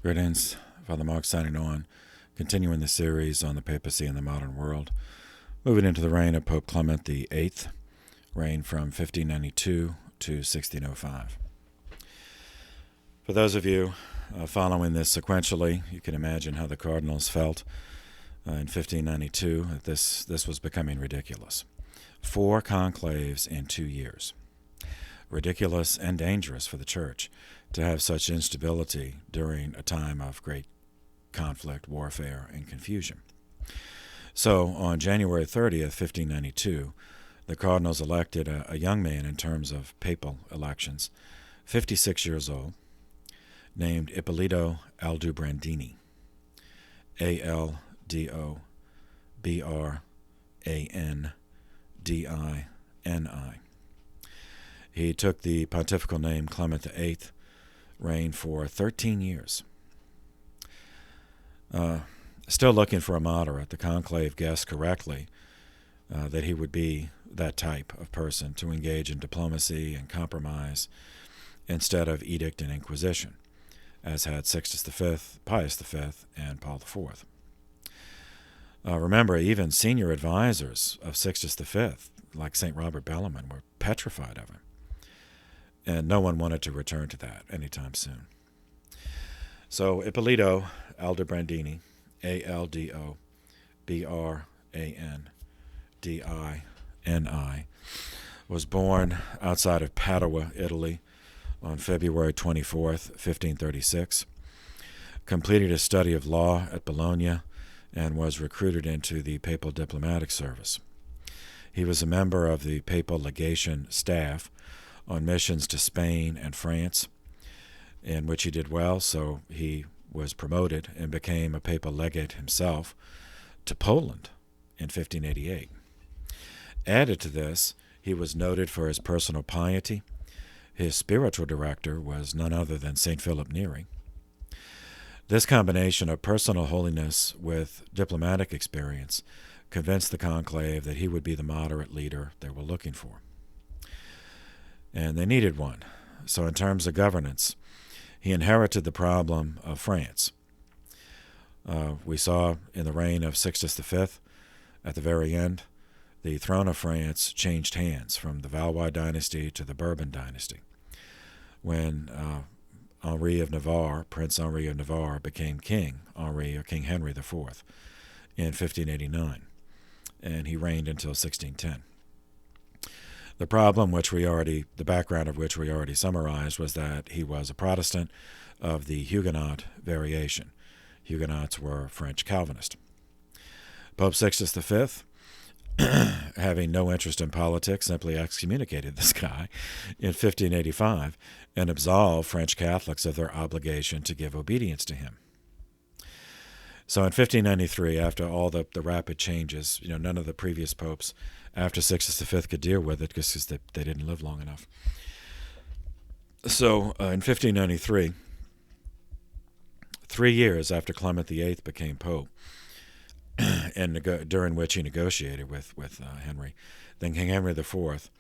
Greetings, Father Mark signing on, continuing the series on the papacy in the modern world, moving into the reign of Pope Clement the VIII, reigned from 1592 to 1605. For those of you following this sequentially, you can imagine how the cardinals felt in 1592 that this was becoming ridiculous. 4 conclaves in 2 years. Ridiculous and dangerous for the Church to have such instability during a time of great conflict, warfare, and confusion. So on January 30th, 1592, the cardinals elected a young man in terms of papal elections, 56 years old, named Ippolito Aldobrandini, Aldobrandini. He took the pontifical name Clement VIII, reigned for 13 years. Still looking for a moderate, the conclave guessed correctly that he would be that type of person to engage in diplomacy and compromise instead of edict and inquisition, as had Sixtus V, Pius V, and Paul IV. Remember, even senior advisors of Sixtus V, like St. Robert Bellarmine, were petrified of him. And no one wanted to return to that anytime soon. So Ippolito Aldobrandini, Aldobrandini, was born outside of Padua, Italy, on February 24th, 1536, completed his study of law at Bologna, and was recruited into the papal diplomatic service. He was a member of the papal legation staff on missions to Spain and France, in which he did well, so he was promoted and became a papal legate himself to Poland in 1588. Added to this, he was noted for his personal piety. His spiritual director was none other than St. Philip Neri. This combination of personal holiness with diplomatic experience convinced the conclave that he would be the moderate leader they were looking for. And they needed one. So in terms of governance, he inherited the problem of France. We saw in the reign of Sixtus V, at the very end, the throne of France changed hands from the Valois dynasty to the Bourbon dynasty, when Henri of Navarre, Prince Henri of Navarre, became King Henri, or King Henry IV, in 1589, and he reigned until 1610. The problem, the background of which we already summarized, was that he was a Protestant of the Huguenot variation. Huguenots were French Calvinists. Pope Sixtus V, having no interest in politics, simply excommunicated this guy in 1585 and absolved French Catholics of their obligation to give obedience to him. So in 1593, after all the rapid changes, none of the previous popes after Sixtus V could deal with it because they didn't live long enough. So in 1593, 3 years after Clement VIII became pope, and during which he negotiated with Henry, then King Henry IV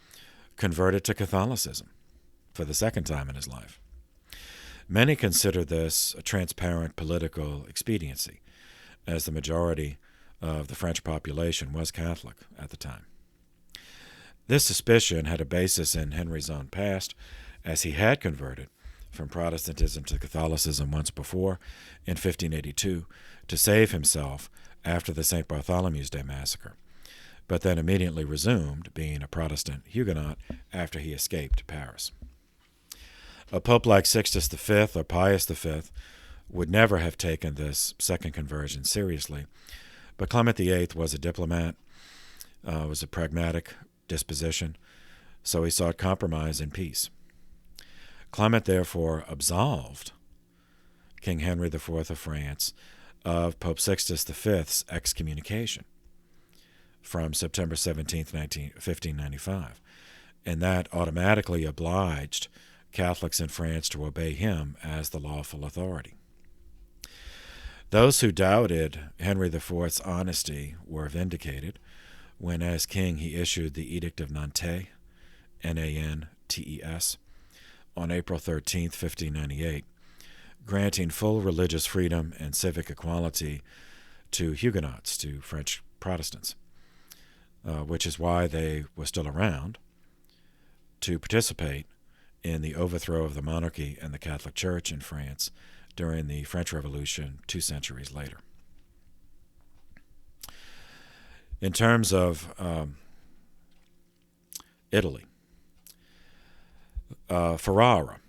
converted to Catholicism for the second time in his life. Many consider this a transparent political expediency, as the majority of the French population was Catholic at the time. This suspicion had a basis in Henry's own past, as he had converted from Protestantism to Catholicism once before, in 1582, to save himself after the St. Bartholomew's Day massacre, but then immediately resumed being a Protestant Huguenot after he escaped to Paris. A pope like Sixtus V or Pius V would never have taken this second conversion seriously, but Clement VIII was a diplomat, was a pragmatic disposition, so he sought compromise and peace. Clement therefore absolved King Henry IV of France of Pope Sixtus V's excommunication from September 17, 1595, and that automatically obliged Catholics in France to obey him as the lawful authority. Those who doubted Henry IV's honesty were vindicated when, as king, he issued the Edict of Nantes, Nantes, on April 13, 1598, granting full religious freedom and civic equality to Huguenots, to French Protestants, which is why they were still around to participate in the overthrow of the monarchy and the Catholic Church in France during the French Revolution 2 centuries later. In terms of Italy, Ferrara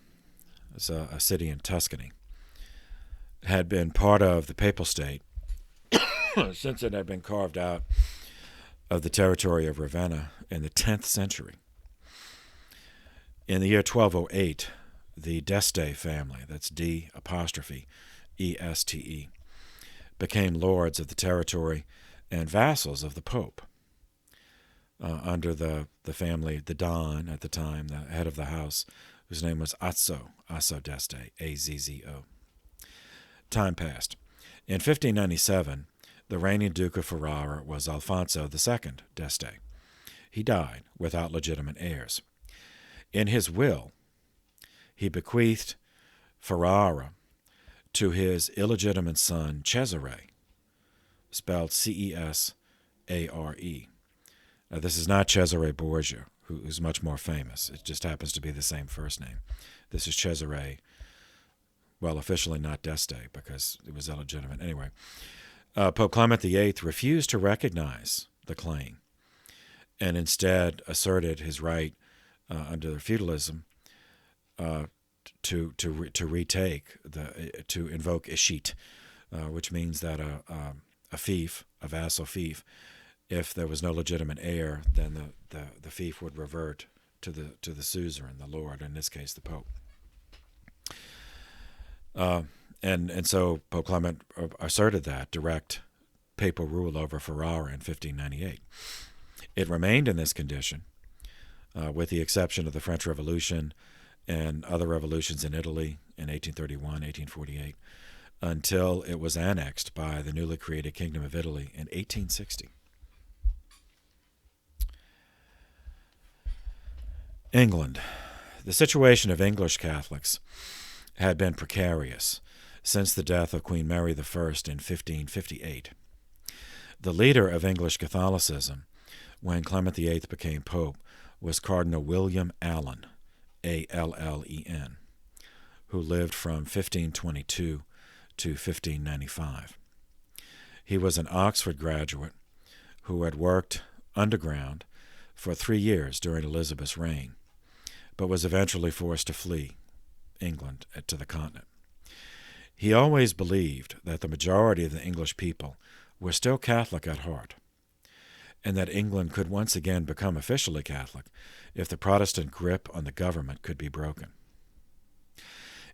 is a city in Tuscany, had been part of the Papal State since it had been carved out of the territory of Ravenna in the 10th century. In the year 1208, the d'Este family, that's D''Este, became lords of the territory and vassals of the Pope. Under the family, the Don at the time, the head of the house, whose name was Azzo d'Este, Azzo. Time passed. In 1597, the reigning Duke of Ferrara was Alfonso II d'Este. He died without legitimate heirs. In his will, he bequeathed Ferrara to his illegitimate son Cesare, spelled Cesare. Now, this is not Cesare Borgia, who's much more famous. It just happens to be the same first name. This is Cesare, well, officially not d'Este because it was illegitimate. Anyway, Pope Clement VIII refused to recognize the claim and instead asserted his right under feudalism to invoke escheat, which means that a fief, a vassal fief, if there was no legitimate heir, then the fief would revert to the suzerain, the lord, in this case the Pope. And so Pope Clement asserted that direct papal rule over Ferrara in 1598. It remained in this condition, with the exception of the French Revolution and other revolutions in Italy in 1831, 1848, until it was annexed by the newly created Kingdom of Italy in 1860. England. The situation of English Catholics had been precarious since the death of Queen Mary I in 1558. The leader of English Catholicism when Clement VIII became Pope was Cardinal William Allen, Allen, who lived from 1522 to 1595. He was an Oxford graduate who had worked underground for 3 years during Elizabeth's reign, but was eventually forced to flee England to the continent. He always believed that the majority of the English people were still Catholic at heart, and that England could once again become officially Catholic if the Protestant grip on the government could be broken.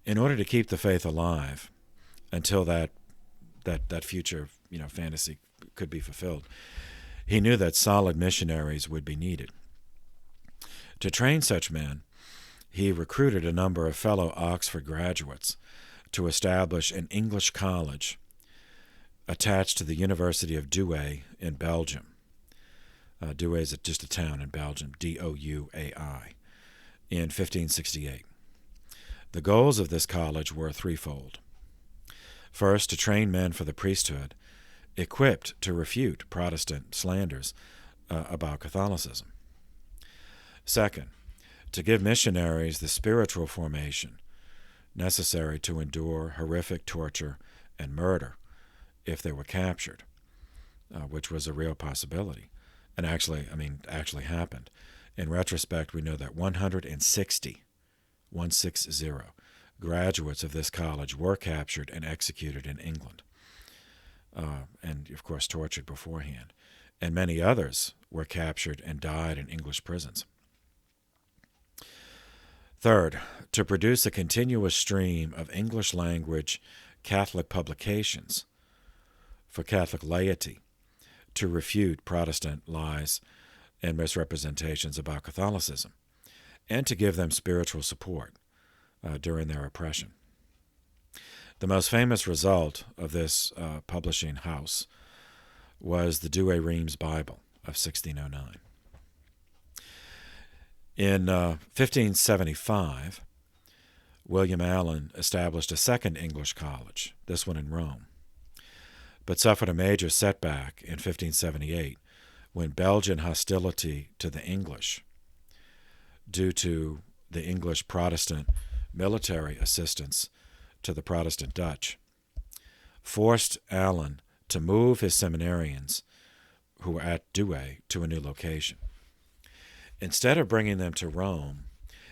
In order to keep the faith alive until that future fantasy could be fulfilled, he knew that solid missionaries would be needed. To train such men, he recruited a number of fellow Oxford graduates to establish an English college attached to the University of Douai in Belgium. Douai is just a town in Belgium, Douai, in 1568. The goals of this college were threefold. First, to train men for the priesthood, equipped to refute Protestant slanders about Catholicism. Second, to give missionaries the spiritual formation necessary to endure horrific torture and murder if they were captured, which was a real possibility, and actually happened. In retrospect, we know that 160 graduates of this college were captured and executed in England, and of course tortured beforehand, and many others were captured and died in English prisons. Third, to produce a continuous stream of English-language Catholic publications for Catholic laity to refute Protestant lies and misrepresentations about Catholicism, and to give them spiritual support during their oppression. The most famous result of this publishing house was the Douay-Rheims Bible of 1609. In 1575, William Allen established a second English college, this one in Rome, but suffered a major setback in 1578 when Belgian hostility to the English, due to the English Protestant military assistance to the Protestant Dutch, forced Allen to move his seminarians who were at Douay to a new location. Instead of bringing them to Rome,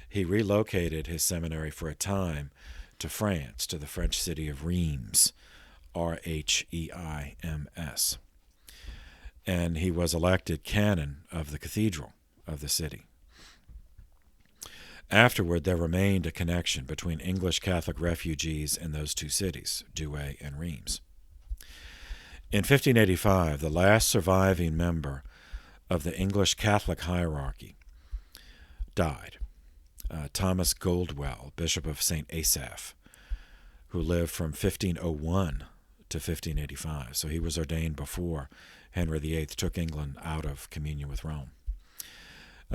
he relocated his seminary for a time to France, to the French city of Reims, Rheims, and he was elected canon of the cathedral of the city. Afterward, there remained a connection between English Catholic refugees in those two cities, Douay and Reims. In 1585, the last surviving member of the English Catholic hierarchy died, Thomas Goldwell, Bishop of St. Asaph, who lived from 1501 to 1585. So he was ordained before Henry VIII took England out of communion with Rome.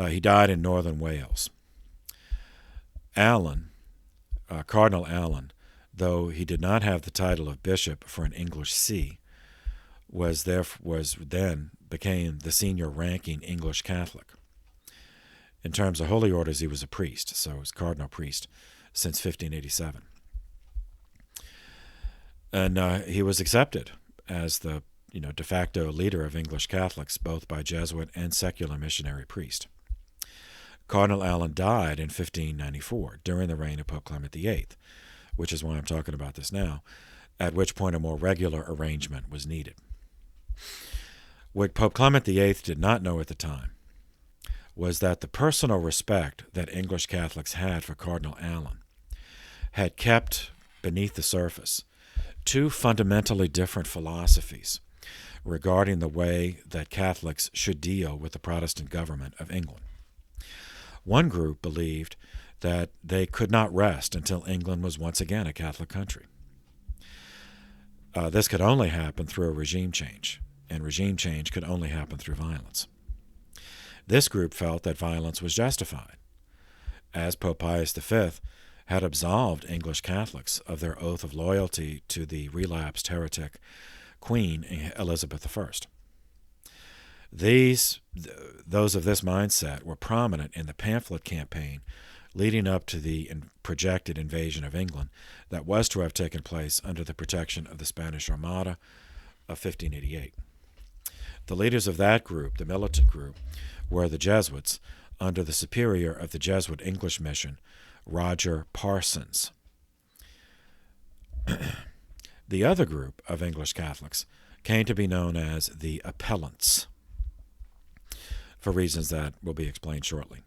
He died in northern Wales. Allen, Cardinal Allen, though he did not have the title of bishop for an English see, became the senior ranking English Catholic. In terms of holy orders, he was a priest, so he was cardinal priest since 1587. And he was accepted as the de facto leader of English Catholics, both by Jesuit and secular missionary priest. Cardinal Allen died in 1594 during the reign of Pope Clement VIII, which is why I'm talking about this now, at which point a more regular arrangement was needed. What Pope Clement VIII did not know at the time was that the personal respect that English Catholics had for Cardinal Allen had kept beneath the surface two fundamentally different philosophies regarding the way that Catholics should deal with the Protestant government of England. One group believed that they could not rest until England was once again a Catholic country. This could only happen through a regime change, and regime change could only happen through violence. This group felt that violence was justified, as Pope Pius V had absolved English Catholics of their oath of loyalty to the relapsed heretic Queen Elizabeth I. Those of this mindset were prominent in the pamphlet campaign leading up to the projected invasion of England that was to have taken place under the protection of the Spanish Armada of 1588. The leaders of that group, the militant group, were the Jesuits under the superior of the Jesuit English mission, Roger Parsons. The other group of English Catholics came to be known as the Appellants, for reasons that will be explained shortly.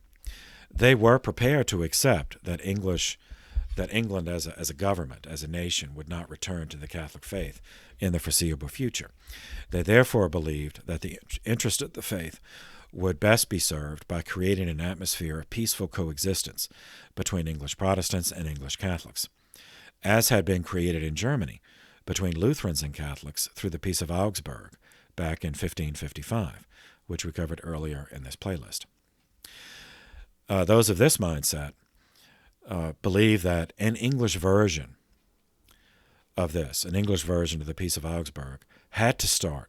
They were prepared to accept that England as a government, as a nation, would not return to the Catholic faith in the foreseeable future. They therefore believed that the interest of the faith would best be served by creating an atmosphere of peaceful coexistence between English Protestants and English Catholics, as had been created in Germany between Lutherans and Catholics through the Peace of Augsburg back in 1555, which we covered earlier in this playlist. Those of this mindset believe that an English version of this, an English version of the Peace of Augsburg, had to start,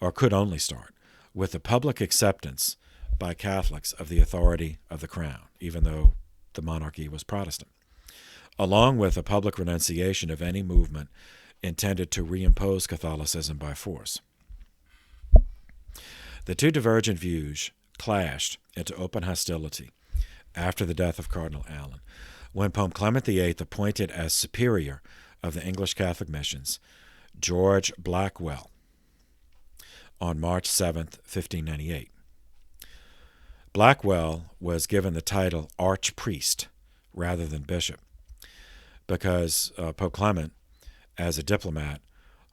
or could only start, with the public acceptance by Catholics of the authority of the crown, even though the monarchy was Protestant, along with a public renunciation of any movement intended to reimpose Catholicism by force. The two divergent views clashed into open hostility after the death of Cardinal Allen, when Pope Clement VIII appointed as superior of the English Catholic missions George Blackwell on March 7, 1598. Blackwell was given the title archpriest rather than bishop because Pope Clement, as a diplomat,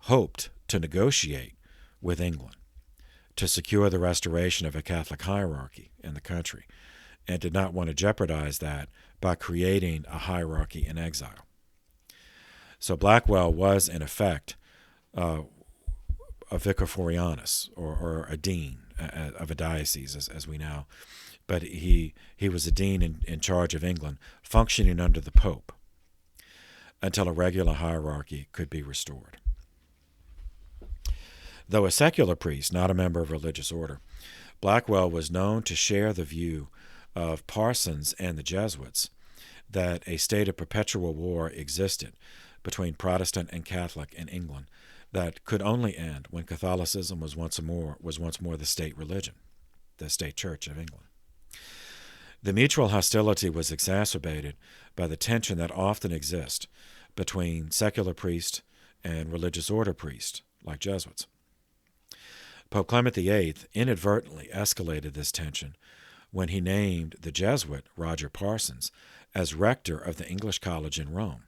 hoped to negotiate with England to secure the restoration of a Catholic hierarchy in the country, and did not want to jeopardize that by creating a hierarchy in exile. So Blackwell was, in effect, a vicar forianus, or a dean of a diocese, as we now but he was a dean in charge of England, functioning under the Pope until a regular hierarchy could be restored. Though a secular priest, not a member of religious order, Blackwell was known to share the view of Parsons and the Jesuits that a state of perpetual war existed between Protestant and Catholic in England that could only end when Catholicism was once more the state religion, the state church of England. The mutual hostility was exacerbated by the tension that often exists between secular priests and religious order priests, like Jesuits. Pope Clement VIII inadvertently escalated this tension when he named the Jesuit Roger Parsons as rector of the English College in Rome,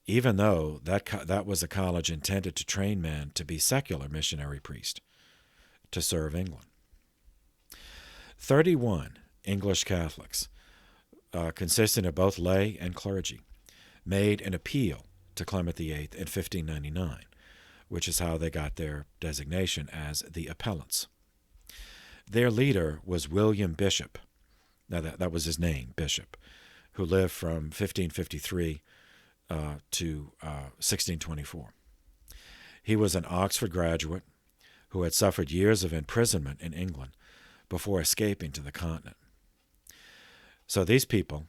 even though that was a college intended to train men to be secular missionary priests to serve England. 31 English Catholics, consisting of both lay and clergy, made an appeal to Clement VIII in 1599, which is how they got their designation as the appellants. Their leader was William Bishop. Now that was his name, Bishop, who lived from 1553 to 1624. He was an Oxford graduate who had suffered years of imprisonment in England before escaping to the continent. So these people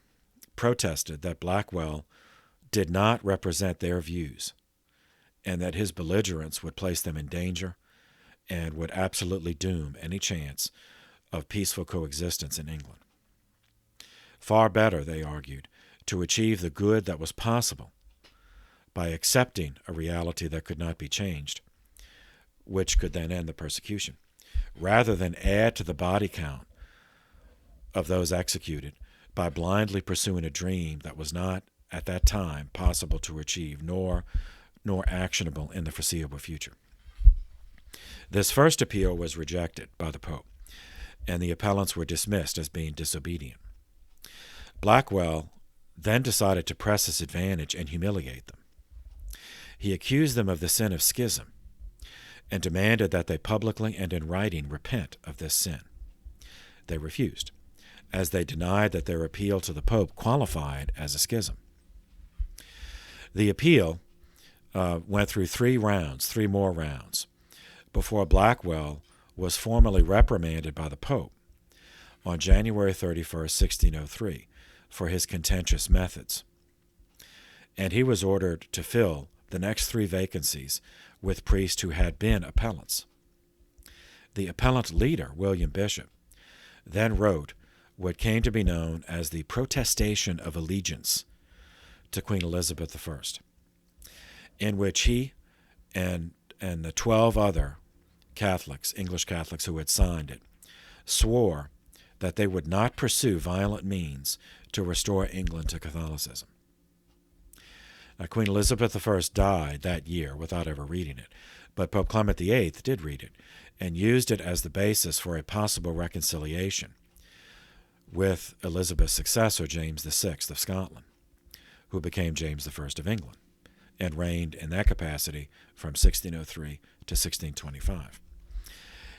protested that Blackwell did not represent their views and that his belligerence would place them in danger and would absolutely doom any chance of peaceful coexistence in England. Far better, they argued, to achieve the good that was possible by accepting a reality that could not be changed, which could then end the persecution, rather than add to the body count of those executed by blindly pursuing a dream that was not, at that time, possible to achieve, nor actionable in the foreseeable future. This first appeal was rejected by the Pope, and the appellants were dismissed as being disobedient. Blackwell then decided to press his advantage and humiliate them. He accused them of the sin of schism and demanded that they publicly and in writing repent of this sin. They refused, as they denied that their appeal to the Pope qualified as a schism. The appeal went through three more rounds, before Blackwell was formally reprimanded by the Pope on January 31st, 1603, for his contentious methods. And he was ordered to fill the next three vacancies with priests who had been appellants. The appellant leader, William Bishop, then wrote what came to be known as the Protestation of Allegiance to Queen Elizabeth I, in which he and the 12 other Catholics, English Catholics who had signed it, swore that they would not pursue violent means to restore England to Catholicism. Now, Queen Elizabeth I died that year without ever reading it, but Pope Clement VIII did read it and used it as the basis for a possible reconciliation with Elizabeth's successor, James VI of Scotland, who became James I of England and reigned in that capacity from 1603 to 1625.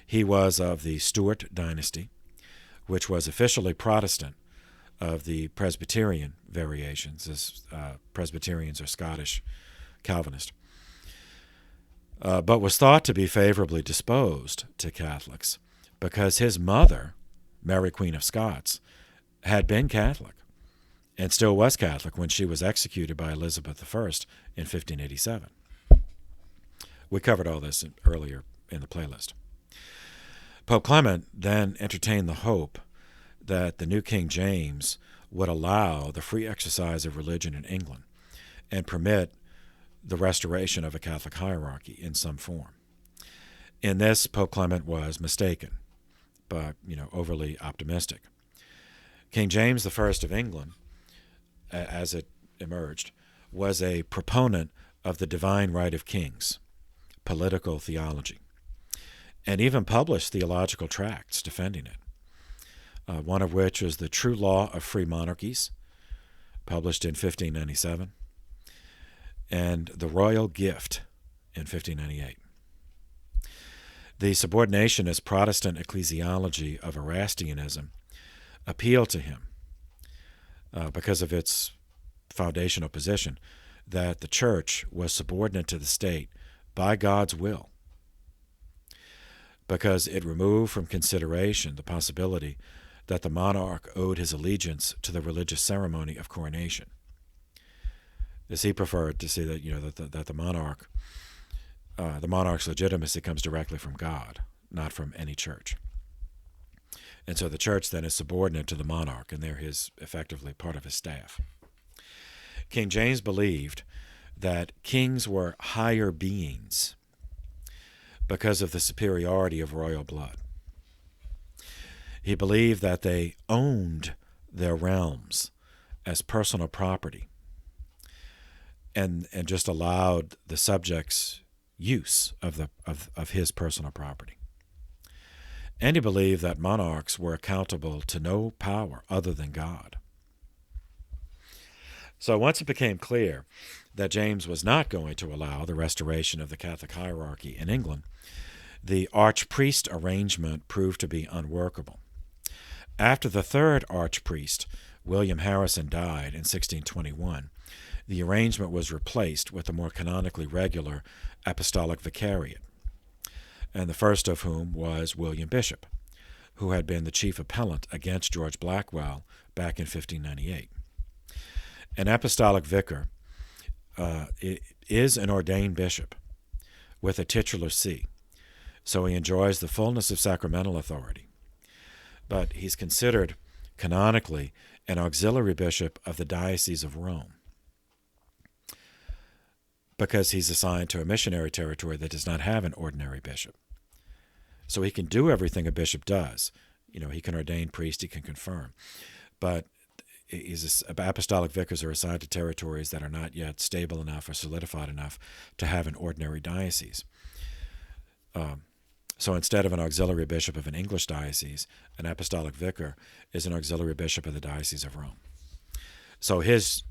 He was of the Stuart dynasty, which was officially Protestant of the Presbyterian variations, as Presbyterians are Scottish Calvinist, but was thought to be favorably disposed to Catholics because his mother, Mary Queen of Scots, had been Catholic and still was Catholic when she was executed by Elizabeth I in 1587. We covered all this earlier in the playlist. Pope Clement then entertained the hope that the new King James would allow the free exercise of religion in England and permit the restoration of a Catholic hierarchy in some form. In this, Pope Clement was mistaken, but overly optimistic. King James I of England, as it emerged, was a proponent of the divine right of kings, political theology, and even published theological tracts defending it, one of which was The True Law of Free Monarchies, published in 1597, and The Royal Gift in 1598. The subordinationist Protestant ecclesiology of Erastianism appealed to him because of its foundational position that the church was subordinate to the state by God's will, because it removed from consideration the possibility that the monarch owed his allegiance to the religious ceremony of coronation. As he preferred to see that that the monarch's legitimacy comes directly from God, not from any church. And so the church then is subordinate to the monarch, and they're effectively part of his staff. King James believed that kings were higher beings because of the superiority of royal blood. He believed that they owned their realms as personal property and just allowed the subjects use of his personal property. And he believed that monarchs were accountable to no power other than God. So once it became clear that James was not going to allow the restoration of the Catholic hierarchy in England, the archpriest arrangement proved to be unworkable. After the third archpriest, William Harrison, died in 1621, the arrangement was replaced with a more canonically regular apostolic vicariate, and the first of whom was William Bishop, who had been the chief appellant against George Blackwell back in 1598. An apostolic vicar is an ordained bishop with a titular see, so he enjoys the fullness of sacramental authority. But he's considered canonically an auxiliary bishop of the Diocese of Rome because he's assigned to a missionary territory that does not have an ordinary bishop. So he can do everything a bishop does. He can ordain priests, he can confirm. But apostolic vicars are assigned to territories that are not yet stable enough or solidified enough to have an ordinary diocese. So instead of an auxiliary bishop of an English diocese, an apostolic vicar is an auxiliary bishop of the Diocese of Rome. So his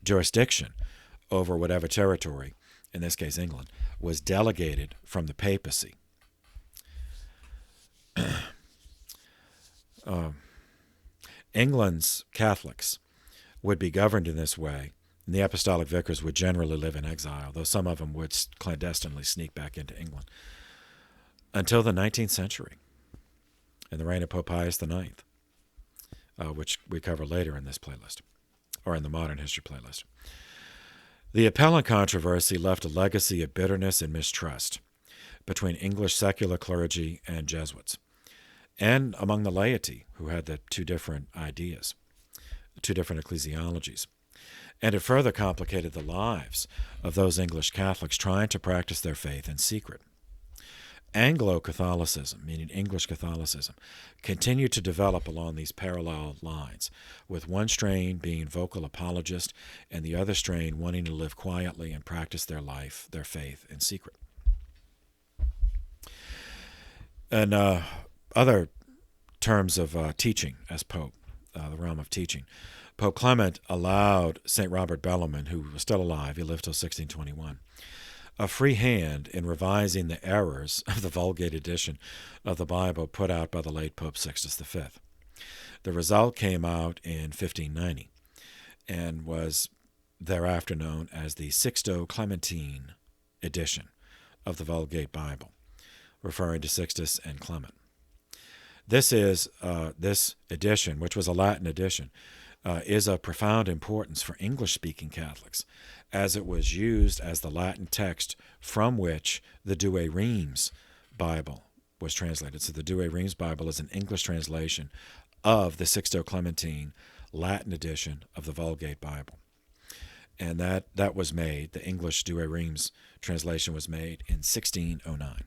jurisdiction over whatever territory, in this case England, was delegated from the papacy. England's Catholics would be governed in this way, and the apostolic vicars would generally live in exile, though some of them would clandestinely sneak back into England, until the 19th century, in the reign of Pope Pius IX, which we cover later in this playlist, or in the Modern History playlist. The appellant controversy left a legacy of bitterness and mistrust between English secular clergy and Jesuits, and among the laity, who had the two different ideas, two different ecclesiologies. And it further complicated the lives of those English Catholics trying to practice their faith in secret. Anglo-Catholicism, meaning English Catholicism, continued to develop along these parallel lines, with one strain being vocal apologist and the other strain wanting to live quietly and practice their faith in secret. And other terms of teaching as Pope, the realm of teaching, Pope Clement allowed St. Robert Bellarmine, who was still alive, he lived till 1621, a free hand in revising the errors of the Vulgate edition of the Bible put out by the late Pope Sixtus V. The result came out in 1590 and was thereafter known as the Sixto-Clementine edition of the Vulgate Bible, referring to Sixtus and Clement. This edition, which was a Latin edition, is of profound importance for English-speaking Catholics, as it was used as the Latin text from which the Douay-Rheims Bible was translated. So the Douay-Rheims Bible is an English translation of the Sixto-Clementine Latin edition of the Vulgate Bible. And that was made, the English Douay-Rheims translation was made in 1609.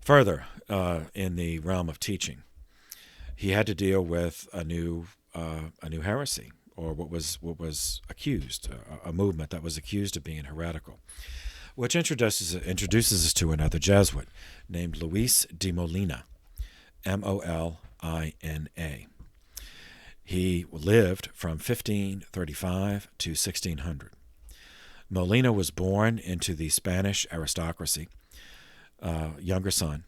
Further, in the realm of teaching, he had to deal with a new heresy, or what was accused, a movement that was accused of being heretical, which introduces us to another Jesuit named Luis de Molina, Molina. He lived from 1535 to 1600. Molina was born into the Spanish aristocracy, younger son.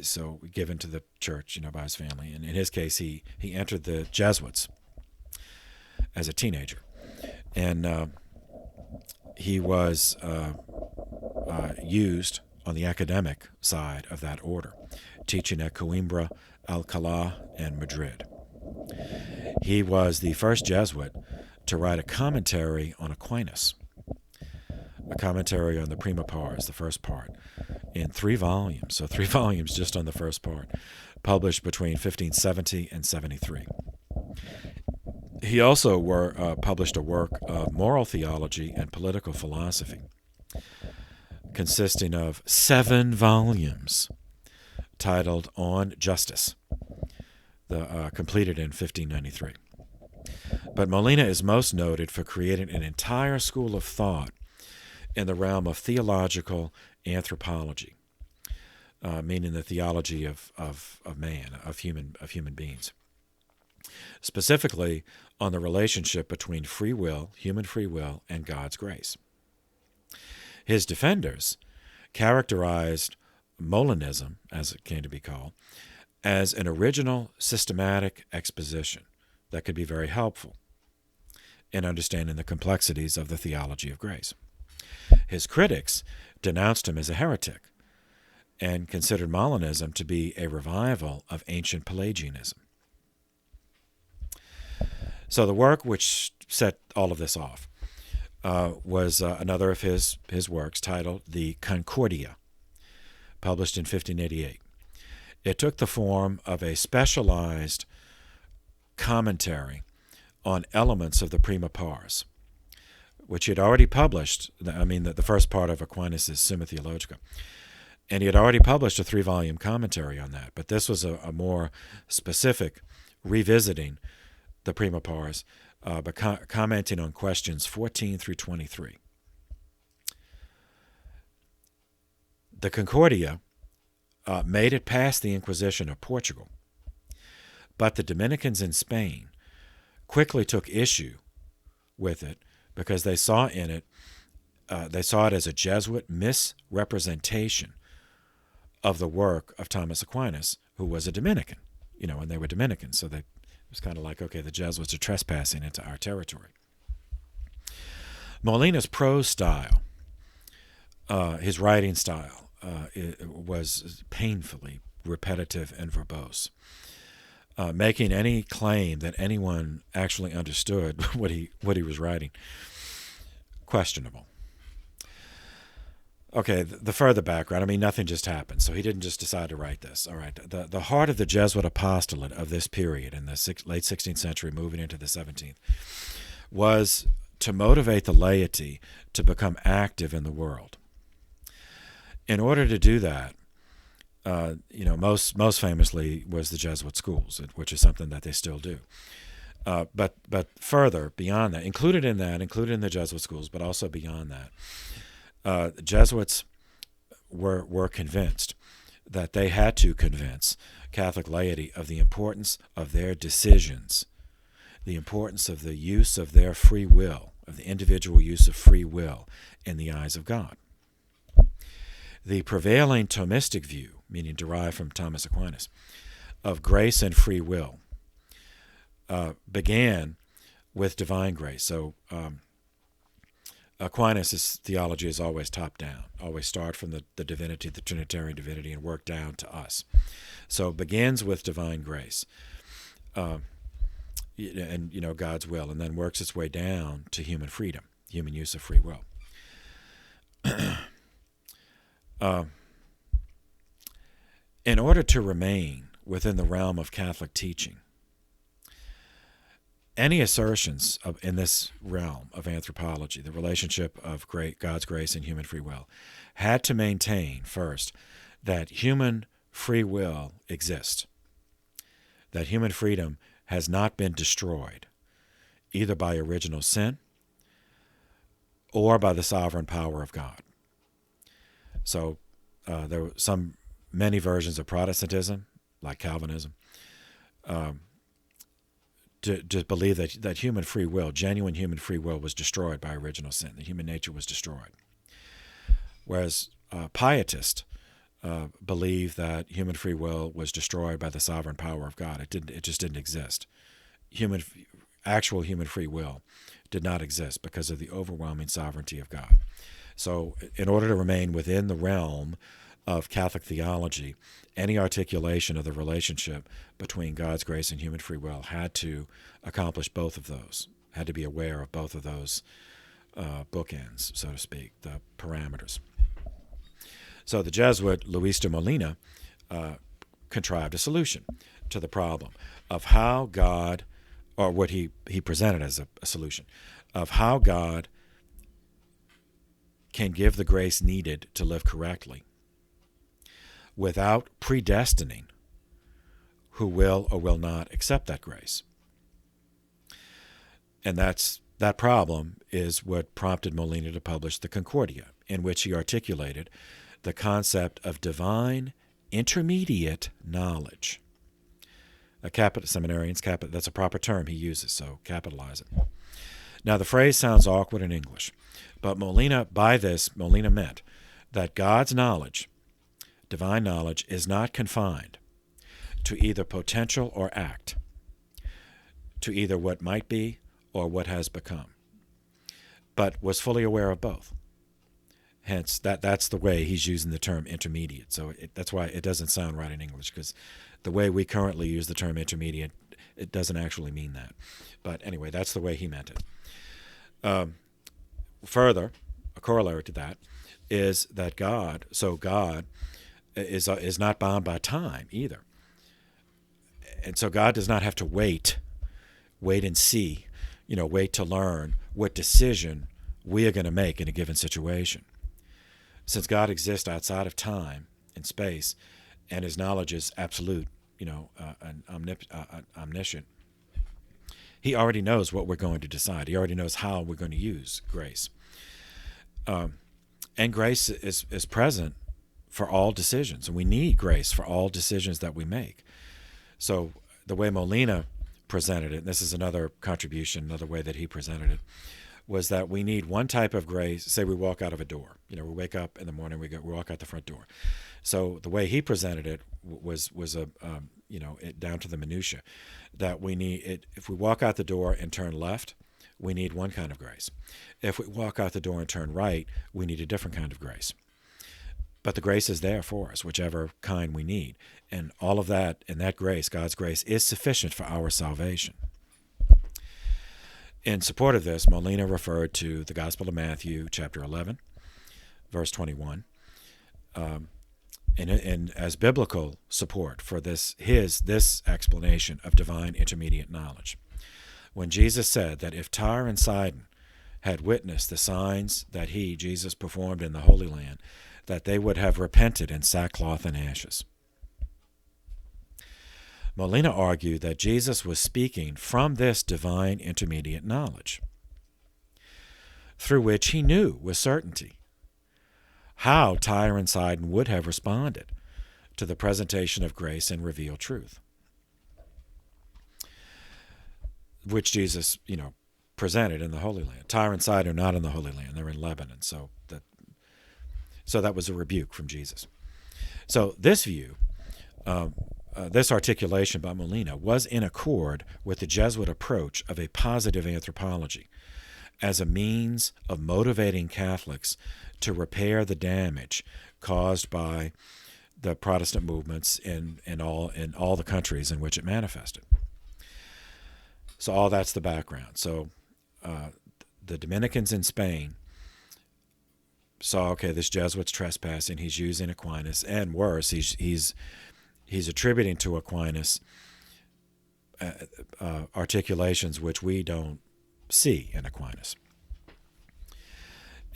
so given to the church, by his family. And in his case, he entered the Jesuits as a teenager, and he was used on the academic side of that order, teaching at Coimbra, Alcalá, and Madrid. He was the first Jesuit to write a commentary on Aquinas, a commentary on the Prima Pars, the first part, in 3 volumes, so 3 volumes just on the first part, published between 1570 and 73. He also published a work of moral theology and political philosophy, consisting of 7 volumes, titled On Justice, completed in 1593. But Molina is most noted for creating an entire school of thought in the realm of theological anthropology, meaning the theology of man, of human beings. Specifically on the relationship between free will, human free will, and God's grace. His defenders characterized Molinism, as it came to be called, as an original systematic exposition that could be very helpful in understanding the complexities of the theology of grace. His critics denounced him as a heretic and considered Molinism to be a revival of ancient Pelagianism. So the work which set all of this off was another of his works titled The Concordia, published in 1588. It took the form of a specialized commentary on elements of the Prima Pars, which he had already published, the first part of Aquinas' Summa Theologica. And he had already published a 3-volume commentary on that, but this was a more specific revisiting the Prima Pars, but commenting on questions 14 through 23. The Concordia made it past the Inquisition of Portugal, but the Dominicans in Spain quickly took issue with it because they saw it as a Jesuit misrepresentation of the work of Thomas Aquinas, who was a Dominican, and they were Dominicans, so it was kind of like, okay, the Jesuits are trespassing into our territory. Molina's prose style, his writing style, was painfully repetitive and verbose, making any claim that anyone actually understood what he was writing questionable. Okay, the further background, nothing just happened, so he didn't just decide to write this. All right, the heart of the Jesuit apostolate of this period, in the late 16th century, moving into the 17th, was to motivate the laity to become active in the world. In order to do that, most famously was the Jesuit schools, which is something that they still do. But further, beyond that, included in the Jesuit schools, but also beyond that, the Jesuits were convinced that they had to convince Catholic laity of the importance of their decisions, the importance of the use of their free will, of the individual use of free will in the eyes of God. The prevailing Thomistic view, meaning derived from Thomas Aquinas, of grace and free will began with divine grace. So Aquinas' theology is always top-down, always start from the divinity, the Trinitarian divinity, and work down to us. So it begins with divine grace and God's will, and then works its way down to human freedom, human use of free will. In order to remain within the realm of Catholic teaching, any assertions in this realm of anthropology, the relationship of God's grace and human free will, had to maintain, first, that human free will exists, that human freedom has not been destroyed, either by original sin or by the sovereign power of God. So there were many versions of Protestantism, like Calvinism, to believe that human free will, genuine human free will, was destroyed by original sin, that human nature was destroyed. Whereas pietists believed that human free will was destroyed by the sovereign power of God. It just didn't exist. Actual human free will did not exist because of the overwhelming sovereignty of God. So in order to remain within the realm of Catholic theology, any articulation of the relationship between God's grace and human free will had to accomplish both of those, had to be aware of both of those bookends, so to speak, the parameters. So the Jesuit Luis de Molina contrived a solution to the problem of how God, or what he presented as a solution, of how God can give the grace needed to live correctly without predestining who will or will not accept that grace. And that problem is what prompted Molina to publish the Concordia, in which he articulated the concept of divine intermediate knowledge. Seminarians, that's a proper term he uses, so capitalize it. Now, the phrase sounds awkward in English, but Molina meant that God's knowledge, divine knowledge, is not confined to either potential or act, to either what might be or what has become, but was fully aware of both. Hence, that's the way he's using the term intermediate. So that's why it doesn't sound right in English, because the way we currently use the term intermediate, it doesn't actually mean that. But anyway, that's the way he meant it. Further, a corollary to that is that God is not bound by time either. And so God does not have to wait and see, wait to learn what decision we are going to make in a given situation. Since God exists outside of time and space, and his knowledge is absolute, and omniscient, he already knows what we're going to decide. He already knows how we're going to use grace. And grace is present for all decisions, and we need grace for all decisions that we make. So the way Molina presented it, and this is another contribution, another way that he presented it, was that we need one type of grace. Say we walk out of a door. We wake up in the morning, we walk out the front door. So the way he presented it was down to the minutia, that we need it. If we walk out the door and turn left, we need one kind of grace. If we walk out the door and turn right, we need a different kind of grace. But the grace is there for us, whichever kind we need. And all of that, and that grace, God's grace, is sufficient for our salvation. In support of this, Molina referred to the Gospel of Matthew, chapter 11, verse 21, and as biblical support for this explanation of divine intermediate knowledge. When Jesus said that if Tyre and Sidon had witnessed the signs that he, Jesus, performed in the Holy Land, that they would have repented in sackcloth and ashes. Molina argued that Jesus was speaking from this divine intermediate knowledge, through which he knew with certainty how Tyre and Sidon would have responded to the presentation of grace and revealed truth, which Jesus, presented in the Holy Land. Tyre and Sidon are not in the Holy Land; they're in Lebanon. So that was a rebuke from Jesus. So this view. This articulation by Molina was in accord with the Jesuit approach of a positive anthropology as a means of motivating Catholics to repair the damage caused by the Protestant movements in all the countries in which it manifested. So all that's the background. So the Dominicans in Spain saw, okay, this Jesuit's trespassing, he's using Aquinas, and worse, he's attributing to Aquinas articulations which we don't see in Aquinas.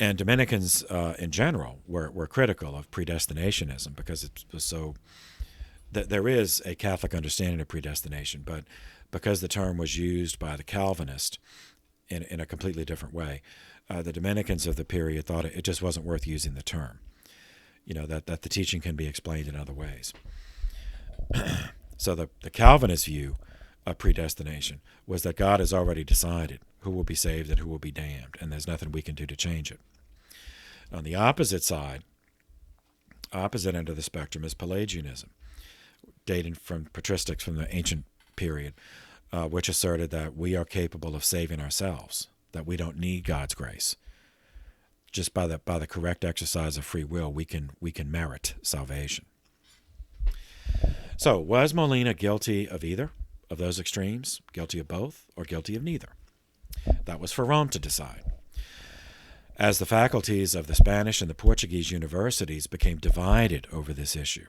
And Dominicans in general were critical of predestinationism because it was so that there is a Catholic understanding of predestination, but because the term was used by the Calvinist in a completely different way, the Dominicans of the period thought it just wasn't worth using the term. That the teaching can be explained in other ways. So the Calvinist view of predestination was that God has already decided who will be saved and who will be damned, and there's nothing we can do to change it. On the opposite side, Opposite end of the spectrum is Pelagianism, dating from patristics from the ancient period, which asserted that we are capable of saving ourselves, that we don't need God's grace. Just by the correct exercise of free will, we can merit salvation. So, was Molina guilty of either of those extremes, guilty of both, or guilty of neither? That was for Rome to decide. As the faculties of the Spanish and the Portuguese universities became divided over this issue,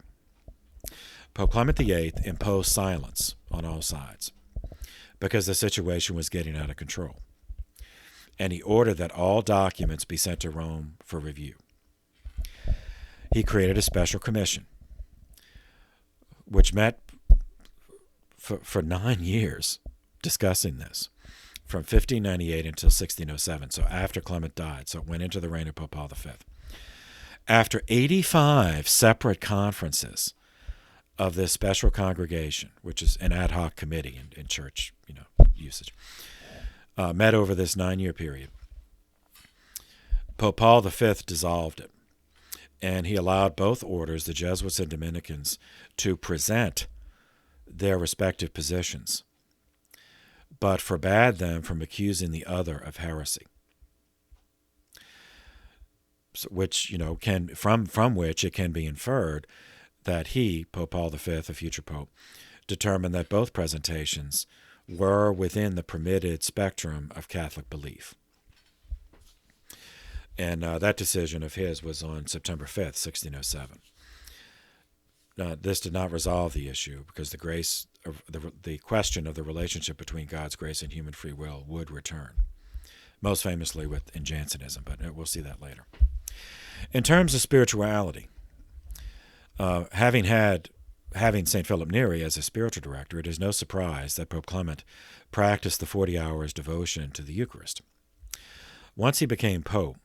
Pope Clement VIII imposed silence on all sides because the situation was getting out of control, and he ordered that all documents be sent to Rome for review. He created a special commission, which met for 9 years discussing this, from 1598 until 1607, so after Clement died, so it went into the reign of Pope Paul V. After 85 separate conferences of this special congregation, which is an ad hoc committee in church usage, met over this 9-year period, Pope Paul V dissolved it, and he allowed both orders, the Jesuits and Dominicans, to present their respective positions, but forbade them from accusing the other of heresy. So, which can from which it can be inferred that he, Pope Paul V, a future pope, determined that both presentations were within the permitted spectrum of Catholic belief. And that decision of his was on September 5th, 1607. This did not resolve the issue because the question of the relationship between God's grace and human free will would return, most famously in Jansenism, but we'll see that later. In terms of spirituality, having St. Philip Neri as a spiritual director, it is no surprise that Pope Clement practiced the 40 hours devotion to the Eucharist. Once he became pope,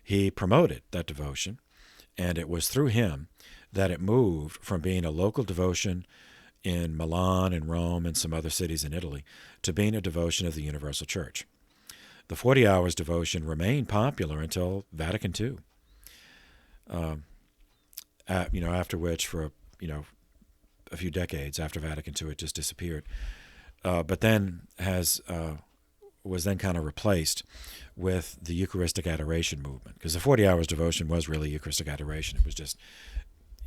he promoted that devotion, and it was through him that it moved from being a local devotion in Milan and Rome and some other cities in Italy to being a devotion of the Universal Church. The 40 hours devotion remained popular until Vatican II. After which, for a few decades after Vatican II, it just disappeared. But then was then kind of replaced with the Eucharistic adoration movement, because the 40 hours devotion was really Eucharistic adoration. It was just,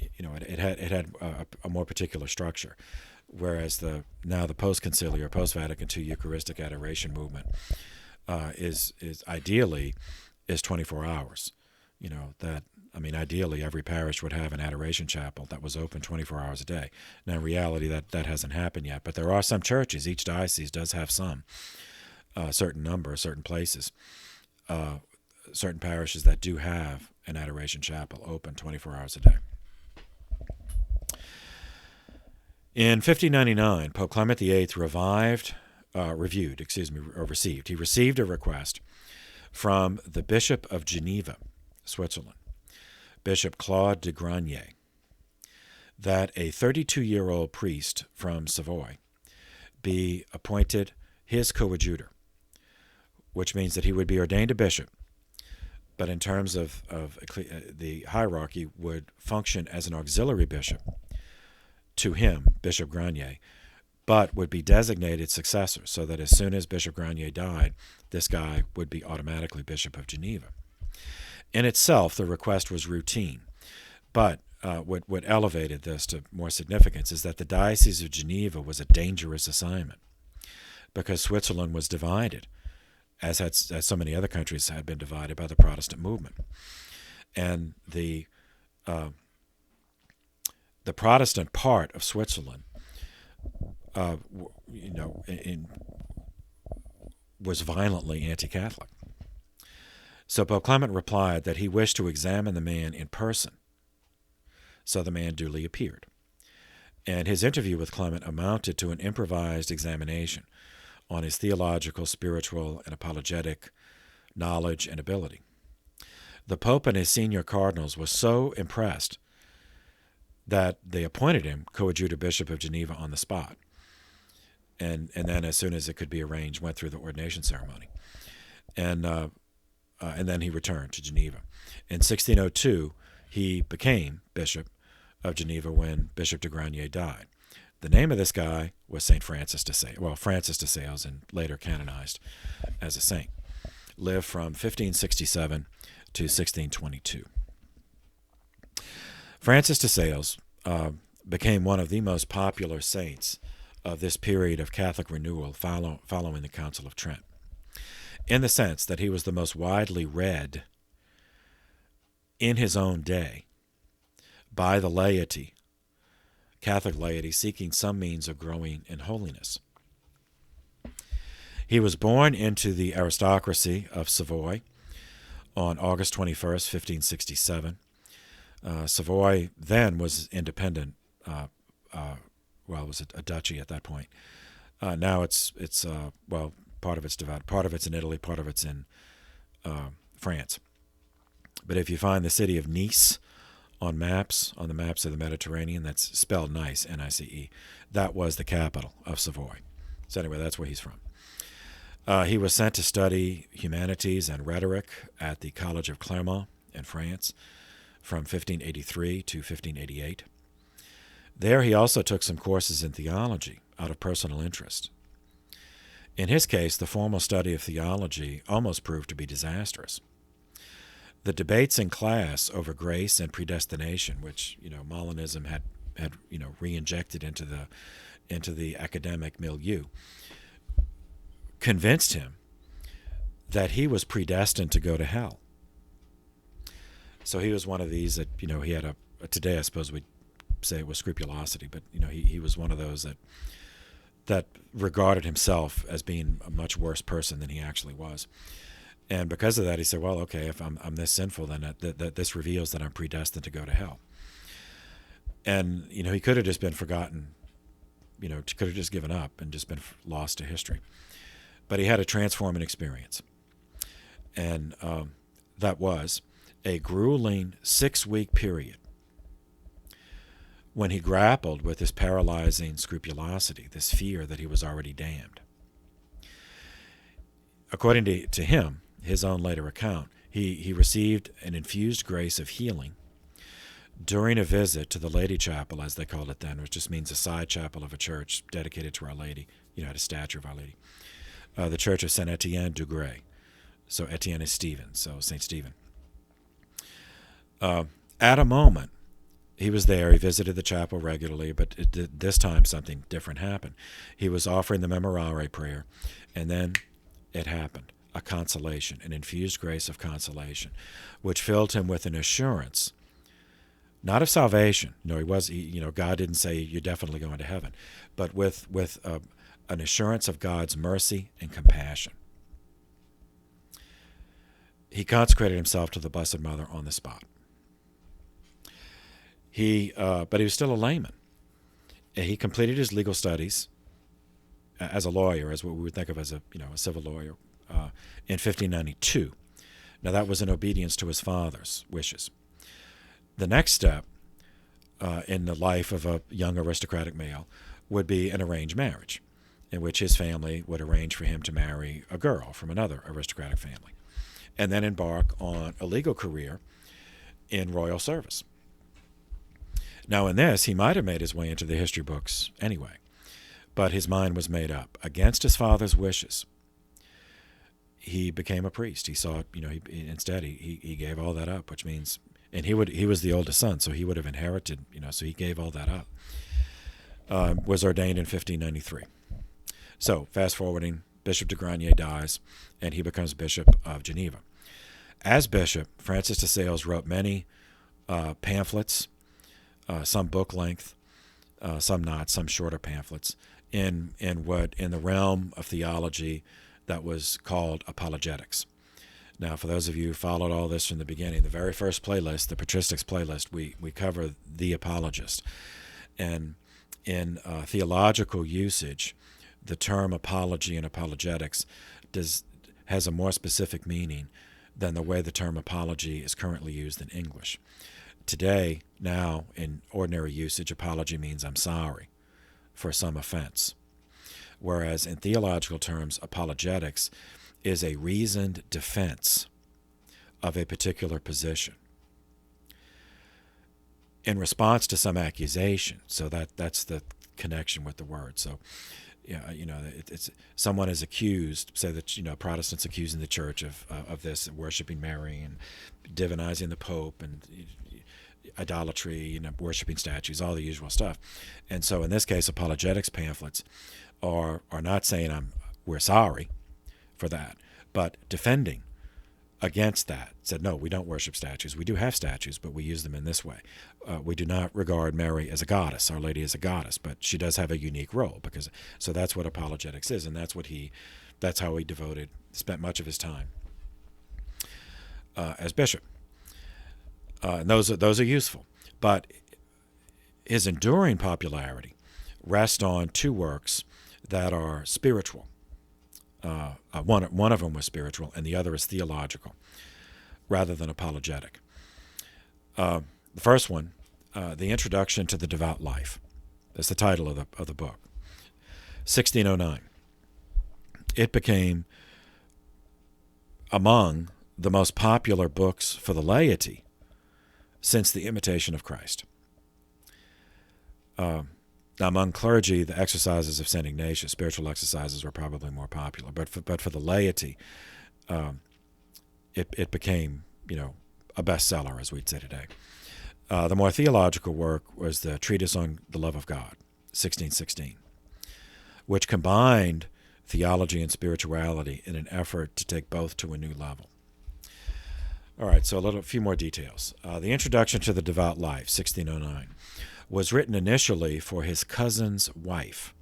it had a more particular structure, whereas now the post-conciliar, post-Vatican II Eucharistic adoration movement is ideally 24 hours. Ideally every parish would have an adoration chapel that was open 24 hours a day. Now, in reality, that hasn't happened yet, but there are some churches. Each diocese does have some, certain number, certain places, certain parishes that do have an adoration chapel open 24 hours a day. In 1599, Pope Clement VIII received a request from the Bishop of Geneva, Switzerland, Bishop Claude de Granier, that a 32-year-old priest from Savoy be appointed his coadjutor, which means that he would be ordained a bishop, but in terms of the hierarchy would function as an auxiliary bishop to him, Bishop Granier, but would be designated successor, so that as soon as Bishop Granier died, this guy would be automatically Bishop of Geneva. In itself, the request was routine, but what elevated this to more significance is that the Diocese of Geneva was a dangerous assignment, because Switzerland was divided, as so many other countries had been divided by the Protestant movement. And the Protestant part of Switzerland was violently anti-Catholic. So Pope Clement replied that he wished to examine the man in person. So the man duly appeared. And his interview with Clement amounted to an improvised examination on his theological, spiritual, and apologetic knowledge and ability. The Pope and his senior cardinals were so impressed that they appointed him coadjutor bishop of Geneva on the spot. And then, as soon as it could be arranged, went through the ordination ceremony. And then he returned to Geneva. In 1602, he became Bishop of Geneva when Bishop de Granier died. The name of this guy was St. Francis de Sales. Well, Francis de Sales, and later canonized as a saint. Lived from 1567 to 1622. Francis de Sales became one of the most popular saints of this period of Catholic renewal following the Council of Trent, in the sense that he was the most widely read in his own day by the laity, Catholic laity seeking some means of growing in holiness. He was born into the aristocracy of Savoy on August 21st, 1567. Savoy then was independent. Well, it was a duchy at that point. Now it's part of it's divided. Part of it's in Italy, part of it's in France. But if you find the city of Nice on the maps of the Mediterranean, that's spelled nice, N-I-C-E. That was the capital of Savoy. So anyway, that's where he's from. He was sent to study humanities and rhetoric at the College of Clement in France from 1583 to 1588. There he also took some courses in theology out of personal interest. In his case, the formal study of theology almost proved to be disastrous. The debates in class over grace and predestination, which Molinism had re-injected into the academic milieu, convinced him that he was predestined to go to hell. So he was one of these that he had today I suppose we'd say it was scrupulosity, but he was one of those that regarded himself as being a much worse person than he actually was. And because of that, he said, well, okay, if I'm this sinful, then that this reveals that I'm predestined to go to hell. And, he could have just been forgotten, could have just given up and just been lost to history. But he had a transforming experience. And that was a grueling 6-week period when he grappled with this paralyzing scrupulosity, this fear that he was already damned. According to him, his own later account, he received an infused grace of healing during a visit to the Lady Chapel, as they called it then, which just means a side chapel of a church dedicated to Our Lady, had a statue of Our Lady. The Church of Saint Etienne du Grès. So Etienne is Stephen, so St. Stephen. At a moment, he was there, he visited the chapel regularly, but this time something different happened. He was offering the Memorare prayer, and then it happened. A consolation, an infused grace of consolation, which filled him with an assurance, not of salvation. God didn't say you're definitely going to heaven, but with an assurance of God's mercy and compassion. He consecrated himself to the Blessed Mother on the spot. But he was still a layman. He completed his legal studies as a lawyer, as what we would think of as a civil lawyer, in 1592. Now that was in obedience to his father's wishes. The next step in the life of a young aristocratic male would be an arranged marriage, in which his family would arrange for him to marry a girl from another aristocratic family, and then embark on a legal career in royal service. Now in this, he might have made his way into the history books anyway, but his mind was made up. Against his father's wishes, he became a priest. He sought, instead he gave all that up, which means, and he was the oldest son, so he would have inherited, so he gave all that up. Was ordained in 1593. So fast forwarding, Bishop de Granier dies, and he becomes Bishop of Geneva. As bishop, Francis de Sales wrote many pamphlets, some book length, some not, some shorter pamphlets, in the realm of theology that was called apologetics. Now, for those of you who followed all this from the beginning, the very first playlist, the Patristics playlist, we cover the apologist. And in theological usage, the term apology and apologetics has a more specific meaning than the way the term apology is currently used in English. Today, now, in ordinary usage, apology means I'm sorry for some offense. Whereas in theological terms, apologetics is a reasoned defense of a particular position. in response to some accusation. So that's the connection with the word. So, yeah, it's someone is accused. Say that Protestants accusing the church of this, worshiping Mary and divinizing the Pope and idolatry, worshiping statues, all the usual stuff. And so in this case, apologetics pamphlets are not saying we're sorry for that, but defending against that. Said, no, we don't worship statues. We do have statues, but we use them in this way. We do not regard Mary as a goddess, Our Lady as a goddess, but she does have a unique role. So that's what apologetics is, and that's how he spent much of his time as bishop. And those are useful, but his enduring popularity rests on two works that are spiritual. One of them was spiritual, and the other is theological, rather than apologetic. The first one, The Introduction to the Devout Life. That's the title of the book. 1609. It became among the most popular books for the laity since the Imitation of Christ. Among clergy, the exercises of St. Ignatius, spiritual exercises, were probably more popular. But for the laity, it became, a bestseller, as we'd say today. The more theological work was the Treatise on the Love of God, 1616, which combined theology and spirituality in an effort to take both to a new level. All right, so a few more details. The Introduction to the Devout Life, 1609. Was written initially for his cousin's wife,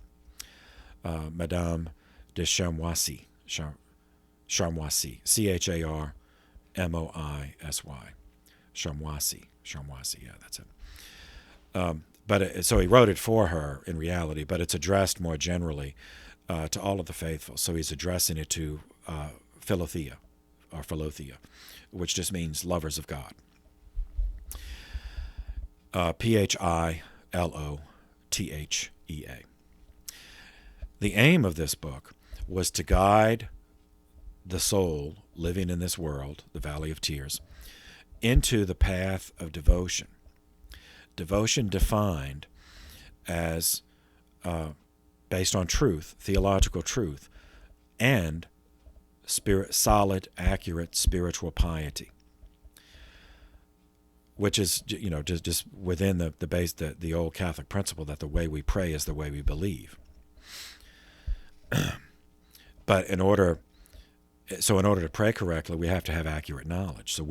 Madame de Charmoisy, Charmoisy, Charmoisy, Charmoisy, yeah, that's it. So he wrote it for her in reality, but it's addressed more generally to all of the faithful. So he's addressing it to Philothea, which just means lovers of God. Philotthea. The aim of this book was to guide the soul living in this world, the Valley of Tears, into the path of devotion. Devotion defined as based on truth, theological truth, and solid, accurate spiritual piety, which is, just within the base, the old Catholic principle that the way we pray is the way we believe. But in order to pray correctly, we have to have accurate knowledge. So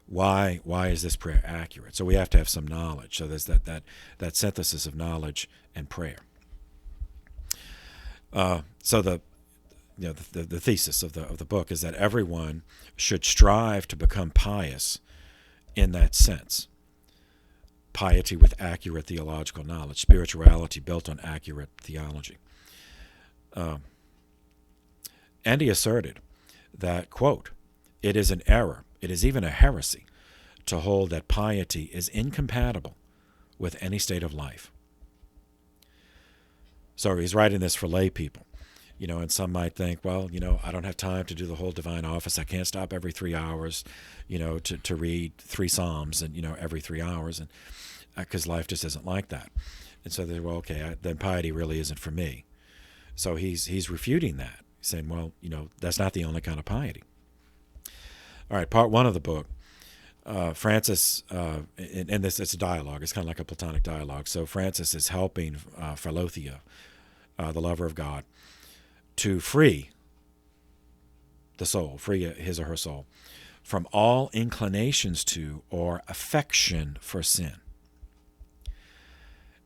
why is this prayer accurate? So we have to have some knowledge. So there's that synthesis of knowledge and prayer. So the thesis of the book is that everyone should strive to become pious in that sense. Piety with accurate theological knowledge, spirituality built on accurate theology. And he asserted that, quote, it is an error, it is even a heresy, to hold that piety is incompatible with any state of life. So he's writing this for lay people. And some might think, well, I don't have time to do the whole divine office. I can't stop every 3 hours, to read 3 Psalms and, every 3 hours, and because life just isn't like that. And so they're, well, okay, then piety really isn't for me. So he's refuting that, saying, well, that's not the only kind of piety. All right, part 1 of the book, Francis, and this, it's a dialogue. It's kind of like a Platonic dialogue. So Francis is helping Philothea, the lover of God, to free the soul, free his or her soul, from all inclinations to or affection for sin.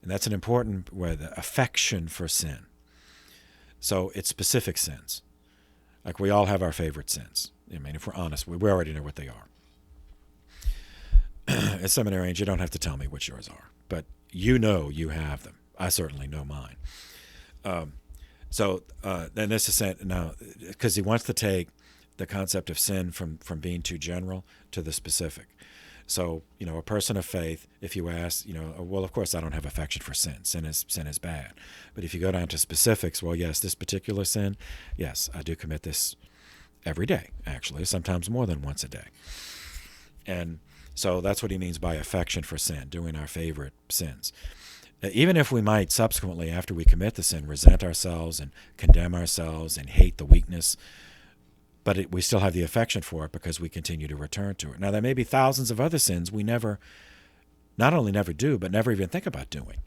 And that's an important word, the affection for sin. So it's specific sins. Like we all have our favorite sins. I mean, if we're honest, we already know what they are. As seminarians, you don't have to tell me what yours are, but you have them. I certainly know mine. So then this is saying now, because he wants to take the concept of sin from being too general to the specific. So, a person of faith, if you ask, well, of course I don't have affection for sin. Sin is bad. But if you go down to specifics, well, yes, this particular sin, yes, I do commit this every day, actually, sometimes more than once a day. And So that's what he means by affection for sin, doing our favorite sins. Even if we might subsequently, after we commit the sin, resent ourselves and condemn ourselves and hate the weakness, but we still have the affection for it because we continue to return to it. Now, there may be thousands of other sins we not only never do, but never even think about doing.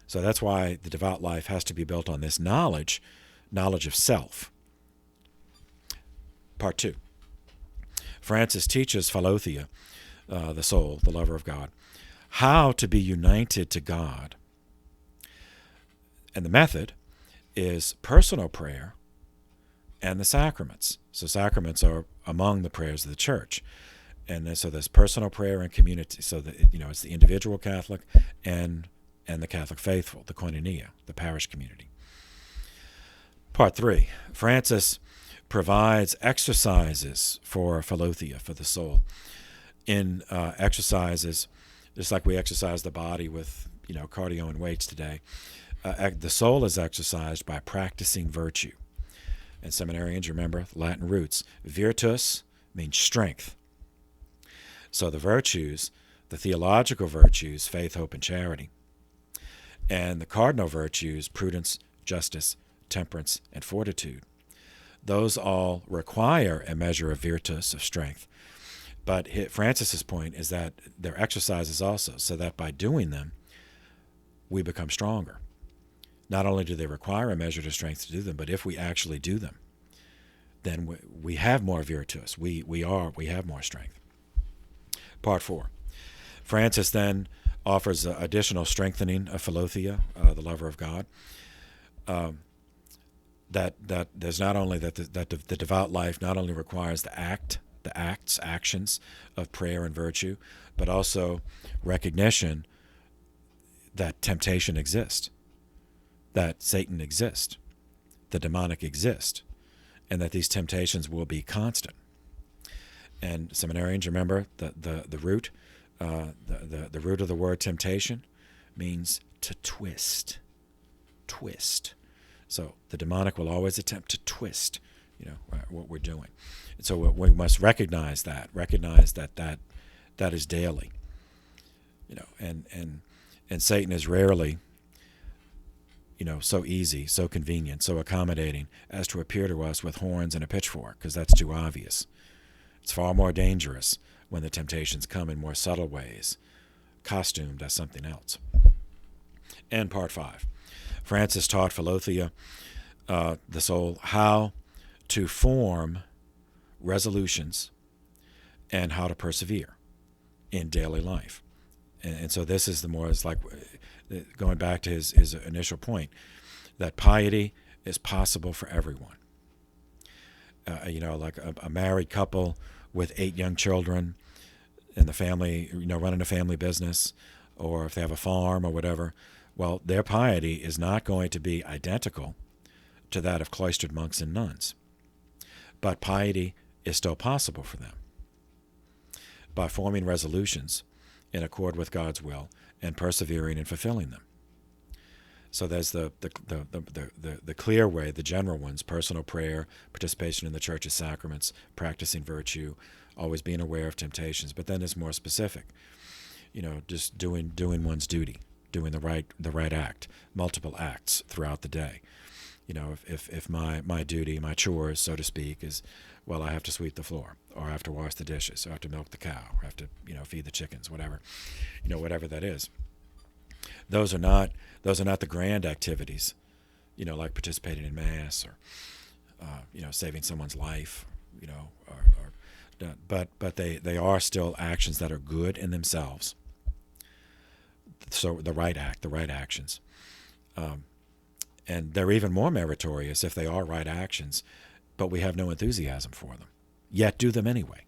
So that's why the devout life has to be built on this knowledge of self. Part 2. Francis teaches Philothea, the soul, the lover of God, how to be united to God. And the method is personal prayer and the sacraments. So sacraments are among the prayers of the church. And so there's personal prayer and community. So that, it's the individual Catholic and the Catholic faithful, the koinonia, the parish community. Part 3. Francis provides exercises for Philothea, for the soul. In exercises, just like we exercise the body with cardio and weights today, the soul is exercised by practicing virtue. And seminarians, remember Latin roots. Virtus means strength. So the virtues, the theological virtues, faith, hope, and charity, and the cardinal virtues, prudence, justice, temperance, and fortitude, those all require a measure of virtus, of strength. But Francis's point is that they're exercises also, so that by doing them, we become stronger. Not only do they require a measure of strength to do them, but if we actually do them, then we have more virtus. We have more strength. Part 4. Francis then offers additional strengthening of Philothea, the lover of God. That there's not only that the devout life not only requires the actions of prayer and virtue, but also recognition that temptation exists, that Satan exists, the demonic exist, and that these temptations will be constant. And seminarians, remember the root, the root of the word temptation means to twist. So the demonic will always attempt to twist, what we're doing. And so we must recognize that is daily, and Satan is rarely, so easy, so convenient, so accommodating as to appear to us with horns and a pitchfork, because that's too obvious. It's far more dangerous when the temptations come in more subtle ways, costumed as something else. And part 5. Francis taught Philothea, the soul, how to form resolutions and how to persevere in daily life. And so this is it's like going back to his initial point, that piety is possible for everyone. Like a married couple with 8 young children and the family, running a family business, or if they have a farm or whatever, well, their piety is not going to be identical to that of cloistered monks and nuns. But piety is still possible for them by forming resolutions in accord with God's will and persevering in fulfilling them. So there's the clear way, the general ones: personal prayer, participation in the church's sacraments, practicing virtue, always being aware of temptations. But then there's more specific, just doing one's duty, doing the right act, multiple acts throughout the day. If my duty, my chores, so to speak, is, well, I have to sweep the floor, or I have to wash the dishes, or I have to milk the cow, or I have to feed the chickens, whatever, whatever that is. Those are not the grand activities, like participating in mass or saving someone's life, but they are still actions that are good in themselves. So the right act, the right actions, and they're even more meritorious if they are right actions, but we have no enthusiasm for them, yet do them anyway.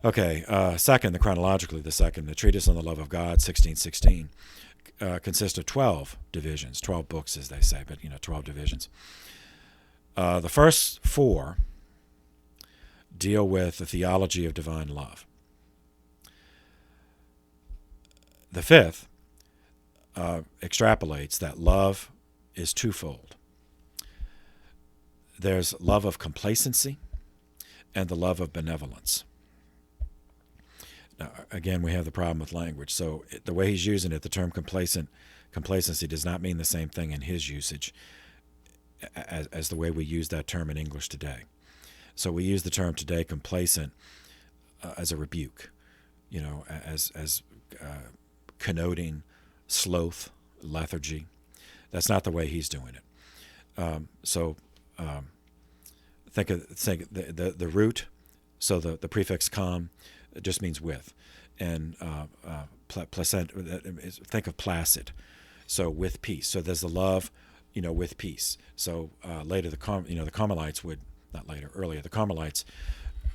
Okay, chronologically the second, the Treatise on the Love of God, 1616, consists of 12 divisions, 12 books as they say, but 12 divisions. The first 4 deal with the theology of divine love. The 5th extrapolates that love is twofold. There's love of complacency and the love of benevolence. Now, again, we have the problem with language. So the way he's using it, the term complacency does not mean the same thing in his usage as the way we use that term in English today. So we use the term today complacent as a rebuke, as connoting sloth, lethargy. That's not the way he's doing it. Think of the root. So the prefix com just means with, and placent. Think of placid. So with peace. So there's the love, with peace. So later the Carmelites would earlier the Carmelites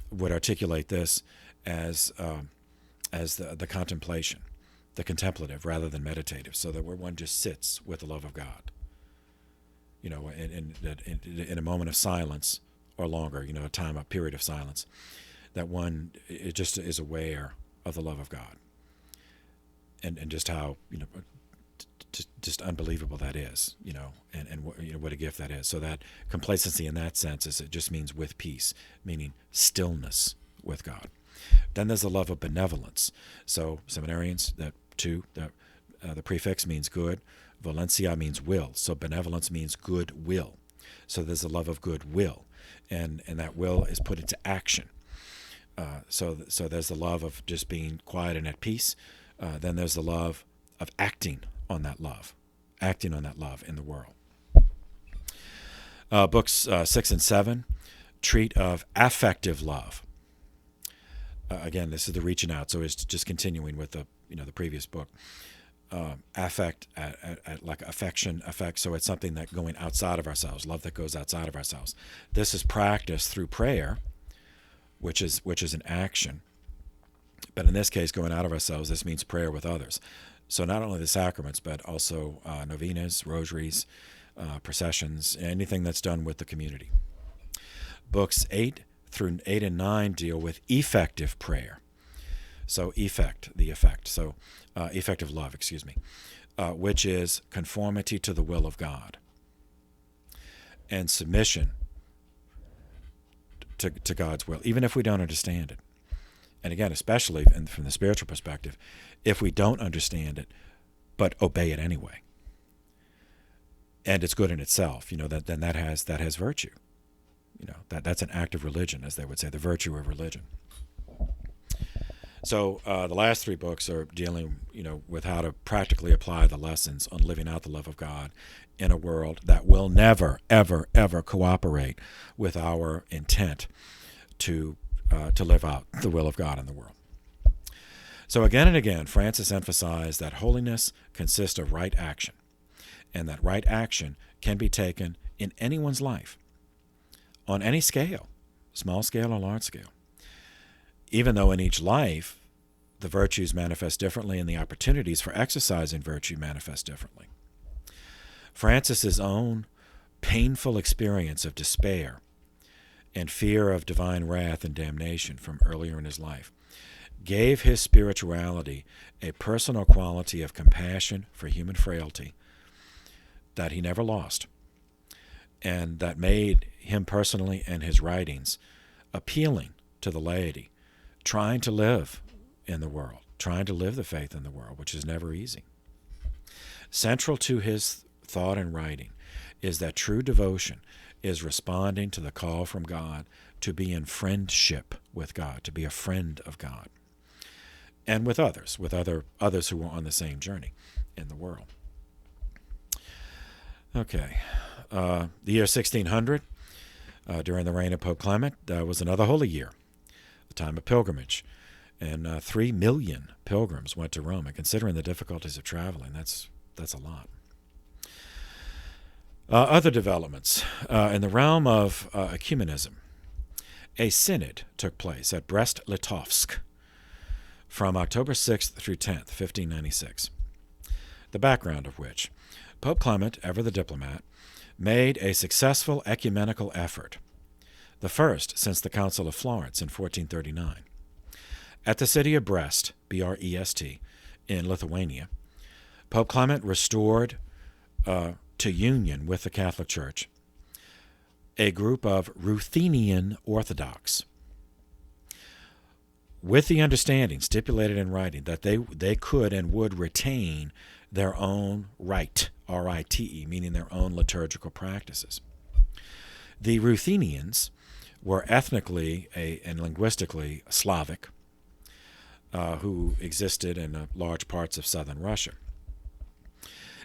would articulate this as the contemplation, the contemplative rather than meditative. So that where one just sits with the love of God. In a moment of silence or longer, a period of silence, that one it just is aware of the love of God, and just how just unbelievable that is, and what a gift that is. So that complacency in that sense it just means with peace, meaning stillness with God. Then there's the love of benevolence. So seminarians, the prefix means good. Valencia means will. So benevolence means good will. So there's the love of good will, and that will is put into action. So there's the love of just being quiet and at peace. Then there's the love of acting on that love in the world. Books 6 and 7 treat of affective love. Again, this is the reaching out, so it's just continuing with the previous book. Affect, like affection, affect. So it's something that going outside of ourselves, love that goes outside of ourselves. This is practiced through prayer, which is an action. But in this case, going out of ourselves, this means prayer with others. So not only the sacraments, but also novenas, rosaries, processions, anything that's done with the community. Books 8 and 9 deal with effective prayer. So effective love, which is conformity to the will of God and submission to God's will, even if we don't understand it. And again, especially from the spiritual perspective, if we don't understand it, but obey it anyway, and it's good in itself, then that has virtue. That's an act of religion, as they would say, the virtue of religion. So the last 3 books are dealing, with how to practically apply the lessons on living out the love of God in a world that will never, ever, ever cooperate with our intent to live out the will of God in the world. So again and again, Francis emphasized that holiness consists of right action, and that right action can be taken in anyone's life, on any scale, small scale or large scale. Even though in each life the virtues manifest differently and the opportunities for exercising virtue manifest differently. Francis's own painful experience of despair and fear of divine wrath and damnation from earlier in his life gave his spirituality a personal quality of compassion for human frailty that he never lost, and that made him personally and his writings appealing to the laity, trying to live in the world, trying to live the faith in the world, which is never easy. Central to his thought and writing is that true devotion is responding to the call from God to be in friendship with God, to be a friend of God, and with others, others who are on the same journey in the world. Okay, the year 1600, during the reign of Pope Clement, was another holy year, the time of pilgrimage, and 3 million pilgrims went to Rome. And considering the difficulties of traveling, that's a lot. Other developments in the realm of ecumenism. A synod took place at Brest-Litovsk from October 6th through 10th, 1596. The background of which, Pope Clement, ever the diplomat, made a successful ecumenical effort, the first since the Council of Florence in 1439. At the city of Brest, B-R-E-S-T, in Lithuania, Pope Clement restored to union with the Catholic Church a group of Ruthenian Orthodox, with the understanding stipulated in writing that they could and would retain their own rite, R-I-T-E, meaning their own liturgical practices. The Ruthenians were ethnically and linguistically Slavic, who existed in large parts of southern Russia.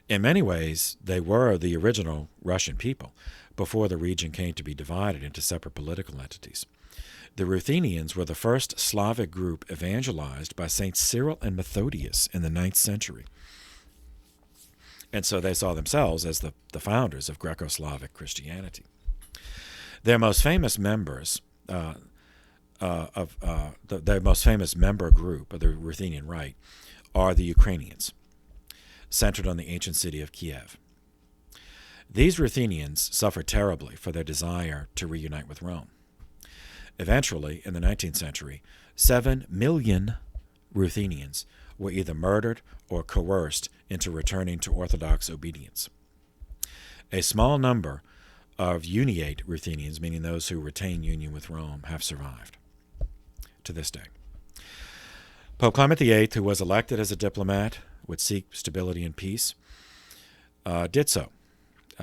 In many ways, they were the original Russian people before the region came to be divided into separate political entities. The Ruthenians were the first Slavic group evangelized by Saints Cyril and Methodius in the 9th century. And so they saw themselves as the founders of Greco-Slavic Christianity. Their most famous members their most famous member group of the Ruthenian Rite are the Ukrainians, centered on the ancient city of Kiev. These Ruthenians suffered terribly for their desire to reunite with Rome. Eventually, in the 19th century, 7 million Ruthenians were either murdered or coerced into returning to Orthodox obedience. A small number of uniate Ruthenians, meaning those who retain union with Rome, have survived to this day. Pope Clement VIII, who was elected as a diplomat, would seek stability and peace, did so.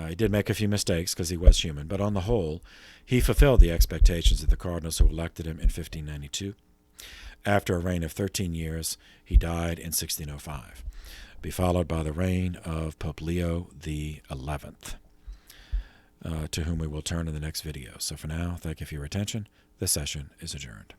He did make a few mistakes because he was human, but on the whole, he fulfilled the expectations of the cardinals who elected him in 1592. After a reign of 13 years, he died in 1605, be followed by the reign of Pope Leo XI, to whom we will turn in the next video. So for now, thank you for your attention. This session is adjourned.